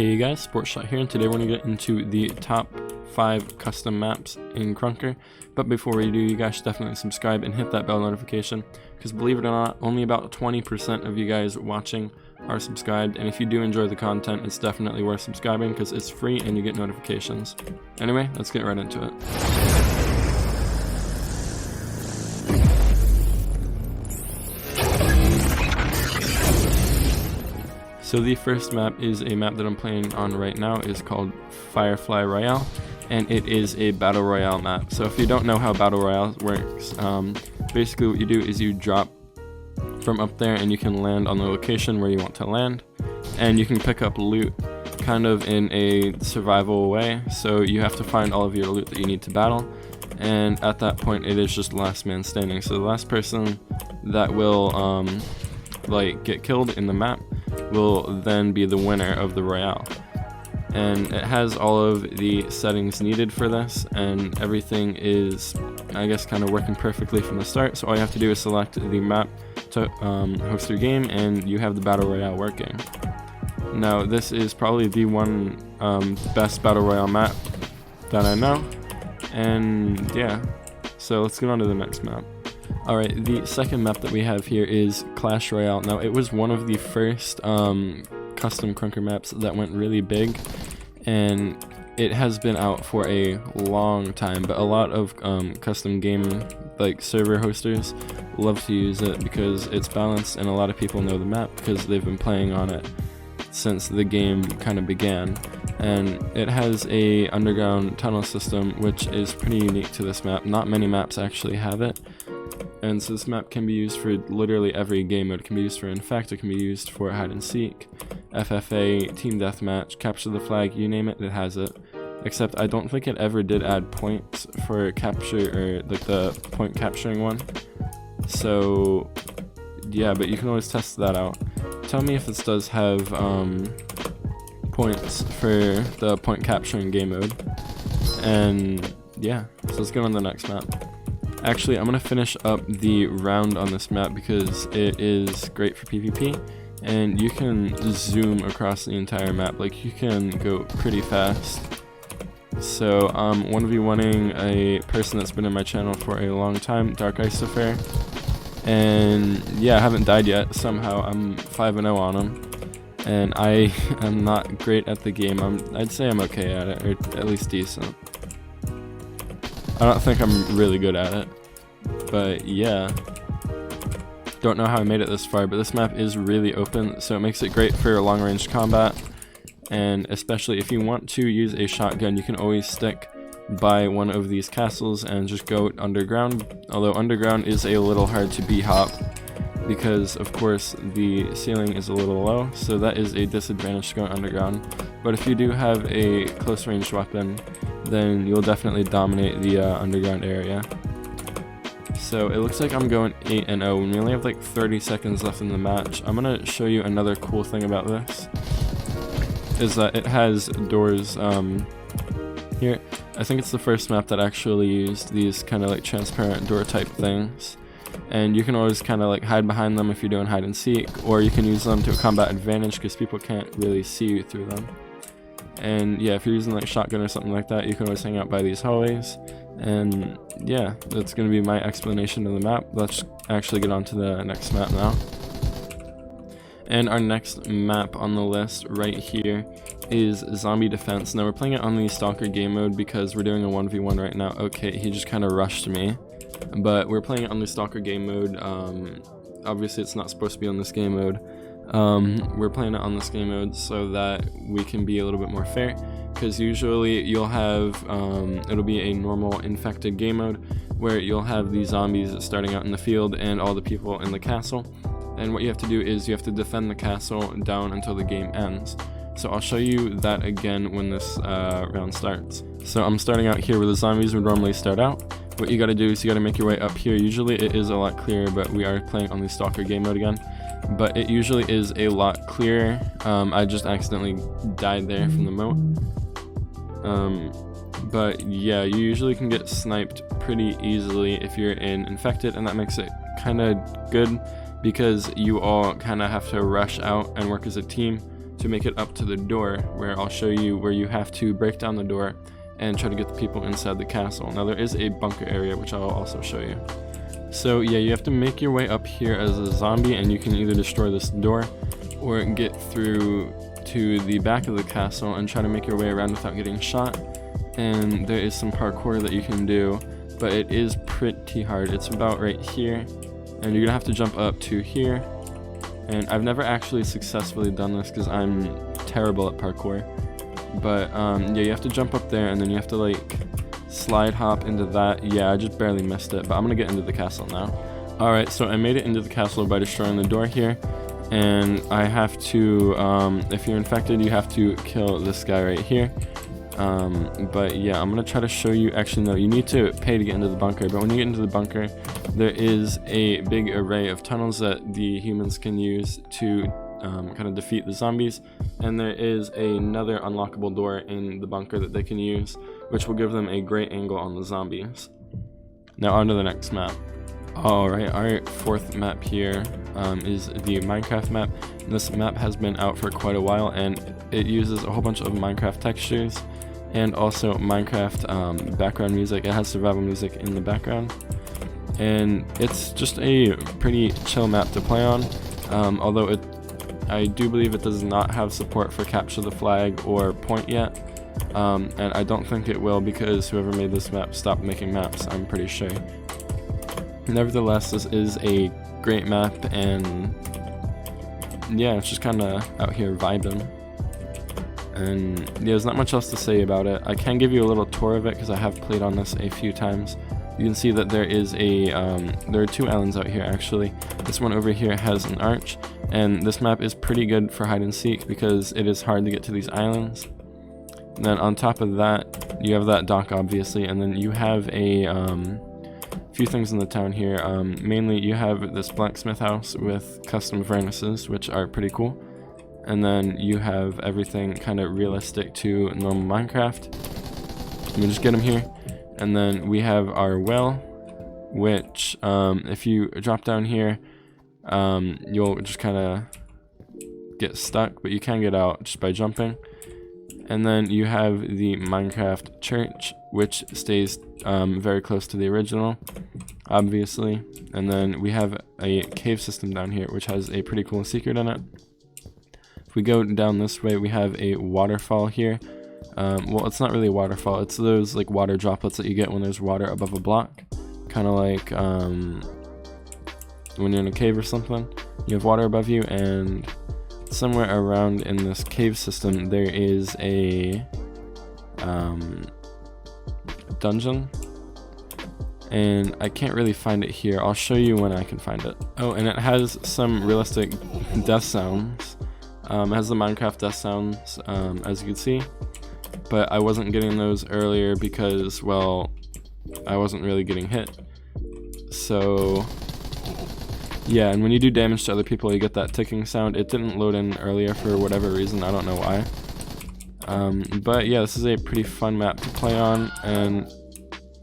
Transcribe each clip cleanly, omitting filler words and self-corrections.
Hey guys, Sportshot here, and today we're going to get into the top 5 custom maps in Krunker. But before we do, you guys should definitely subscribe and hit that bell notification, because believe it or not, only about 20% of you guys watching are subscribed, and if you do enjoy the content, it's definitely worth subscribing because it's free and you get notifications. Anyway, let's get right into it. So the first map is a map that I'm playing on right now. It's called Firefly Rio, and it is a battle royale map. So if you don't know how battle royale works, basically what you do is you drop from up there and you can land on the location where you want to land, and you can pick up loot kind of in a survival way. So you have to find all of your loot that you need to battle, and at that point it is just last man standing. So the last person that will get killed in the map will then be the winner of the Royale. And it has all of the settings needed for this, and everything is, I guess, kind of working perfectly from the start. So all you have to do is select the map to host your game, and you have the Battle Royale working. Now, this is probably the one best Battle Royale map that I know, and yeah, so let's get on to the next map. Alright, the second map that we have here is Clash Royale. Now, it was one of the first custom Krunker maps that went really big, and it has been out for a long time, but a lot of custom game server hosters love to use it because it's balanced, and a lot of people know the map because they've been playing on it since the game kind of began. And it has a underground tunnel system, which is pretty unique to this map. Not many maps actually have it. And so this map can be used for literally every game mode. It can be used for Infect, it can be used for hide and seek, FFA, team deathmatch, capture the flag, you name it, it has it. Except I don't think it ever did add points for capture, or the point capturing one. So yeah, but you can always test that out. Tell me if this does have points for the point capturing game mode. And yeah, so let's go on to the next map. Actually, I'm going to finish up the round on this map because it is great for PvP, and you can zoom across the entire map. Like, you can go pretty fast. So, 1v1ing a person that's been in my channel for a long time, Dark Ice Affair. And yeah, I haven't died yet. Somehow I'm 5-0 on him, and I am not great at the game. I'd say I'm okay at it, or at least decent. I don't think I'm really good at it, but yeah. Don't know how I made it this far, but this map is really open, so it makes it great for long-range combat. And especially if you want to use a shotgun, you can always stick by one of these castles and just go underground. Although underground is a little hard to bhop because, of course, the ceiling is a little low, so that is a disadvantage to going underground. But if you do have a close-range weapon, then you'll definitely dominate the underground area. So it looks like I'm going 8-0, and we only have like 30 seconds left in the match. I'm gonna show you another cool thing about this, is that it has doors here. I think it's the first map that actually used these kind of transparent door type things, and you can always kind of hide behind them if you're doing hide and seek, or you can use them to a combat advantage because people can't really see you through them. And yeah, if you're using shotgun or something like that, you can always hang out by these hallways. And yeah, that's going to be my explanation of the map. Let's actually get on to the next map now. And our next map on the list right here is Zombie Defense. Now we're playing it on the Stalker game mode because we're doing a 1v1 right now. Okay, he just kind of rushed me. But we're playing it on the Stalker game mode. Obviously it's not supposed to be on this game mode. We're playing it on this game mode so that we can be a little bit more fair, because usually you'll have it'll be a normal infected game mode where you'll have the zombies starting out in the field and all the people in the castle, and what you have to do is you have to defend the castle down until the game ends. So I'll show you that again when this round starts. So I'm starting out here where the zombies would normally start out. What you gotta do is you gotta make your way up here. Usually it is a lot clearer, but we are playing on the Stalker game mode again. But it usually is a lot clearer. I just accidentally died there from the moat. But yeah, you usually can get sniped pretty easily if you're in Infected, and that makes it kind of good because you all kind of have to rush out and work as a team to make it up to the door, where I'll show you where you have to break down the door and try to get the people inside the castle. Now there is a bunker area which I'll also show you. So yeah, you have to make your way up here as a zombie, and you can either destroy this door or get through to the back of the castle and try to make your way around without getting shot. And there is some parkour that you can do, but it is pretty hard. It's about right here, and you're gonna have to jump up to here. And I've never actually successfully done this because I'm terrible at parkour. But yeah, you have to jump up there, and then you have to like slide hop into that. Yeah, I just barely missed it, but I'm gonna get into the castle now. Alright, so I made it into the castle by destroying the door here, and I have to, if you're infected, you have to kill this guy right here. But yeah, I'm gonna try to show you. Actually, no, you need to pay to get into the bunker, but when you get into the bunker, there is a big array of tunnels that the humans can use to kind of defeat the zombies, and there is another unlockable door in the bunker that they can use, which will give them a great angle on the zombies. Now on to the next map. Alright, our fourth map here is the Minecraft map. This map has been out for quite a while, and it uses a whole bunch of Minecraft textures and also Minecraft background music. It has survival music in the background, and it's just a pretty chill map to play on, although I do believe it does not have support for capture the flag or point yet, and I don't think it will because whoever made this map stopped making maps, I'm pretty sure. Nevertheless, this is a great map, and yeah, it's just kind of out here vibing. And yeah, there's not much else to say about it. I can give you a little tour of it because I have played on this a few times. You can see that there is there are two islands out here actually. This one over here has an arch, and this map is pretty good for hide and seek because it is hard to get to these islands. And then on top of that, you have that dock obviously, and then you have a few things in the town here. Mainly you have this blacksmith house with custom furnaces, which are pretty cool. And then you have everything kind of realistic to normal Minecraft. You just get them here. And then we have our well, which if you drop down here, you'll just kind of get stuck, but you can get out just by jumping. And then you have the Minecraft church, which stays very close to the original, obviously. And then we have a cave system down here, which has a pretty cool secret in it. If we go down this way, we have a waterfall here. Well, it's not really a waterfall, it's those like water droplets that you get when there's water above a block. Kind of like when you're in a cave or something, you have water above you, and somewhere around in this cave system there is a dungeon, and I can't really find it here. I'll show you when I can find it. Oh, and it has some realistic death sounds. It has the Minecraft death sounds, as you can see, but I wasn't getting those earlier because, well, I wasn't really getting hit. So yeah, and when you do damage to other people, you get that ticking sound. It didn't load in earlier for whatever reason, I don't know why. But yeah, this is a pretty fun map to play on, and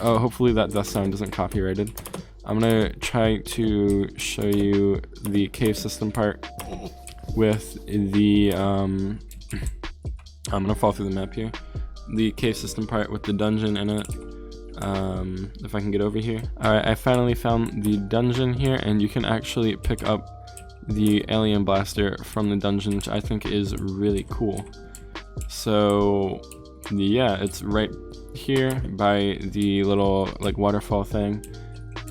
oh, hopefully that death sound isn't copyrighted. I'm gonna try to show you the cave system part with the I'm gonna fall through the map here. The cave system part with the dungeon in it. If I can get over here. Alright, I finally found the dungeon here, and you can actually pick up the alien blaster from the dungeon, which I think is really cool. So yeah, it's right here by the little like waterfall thing.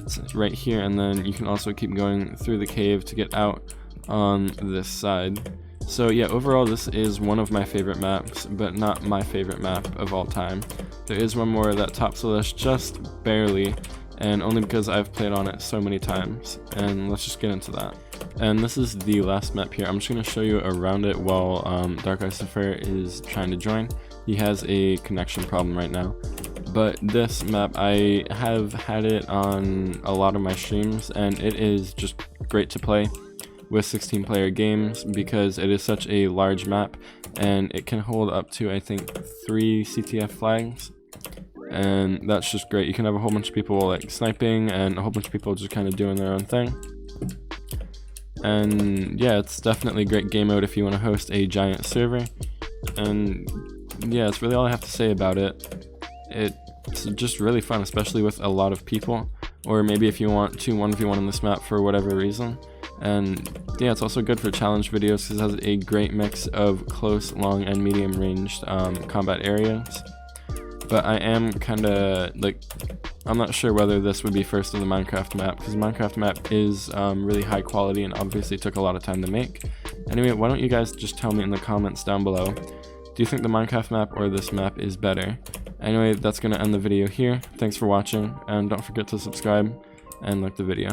It's right here, and then you can also keep going through the cave to get out on this side. So yeah, overall this is one of my favorite maps, but not my favorite map of all time. There is one more that tops the list just barely, and only because I've played on it so many times. And let's just get into that. And this is the last map here. I'm just going to show you around it while Dark Icifer is trying to join. He has a connection problem right now. But this map, I have had it on a lot of my streams, and it is just great to play with 16-player games because it is such a large map, and it can hold up to, I think, 3 CTF flags, and that's just great. You can have a whole bunch of people like sniping and a whole bunch of people just kind of doing their own thing. And yeah, it's definitely a great game mode if you want to host a giant server. And yeah, that's really all I have to say about it. It's just really fun, especially with a lot of people, or maybe if you want to 1v1 on this map for whatever reason. And yeah, it's also good for challenge videos because it has a great mix of close, long, and medium ranged combat areas. But I am kind of like, I'm not sure whether this would be first in the Minecraft map, because the Minecraft map is really high quality and obviously took a lot of time to make. Anyway, why don't you guys just tell me in the comments down below, do you think the Minecraft map or this map is better? Anyway, that's going to end the video here. Thanks for watching, and don't forget to subscribe and like the video.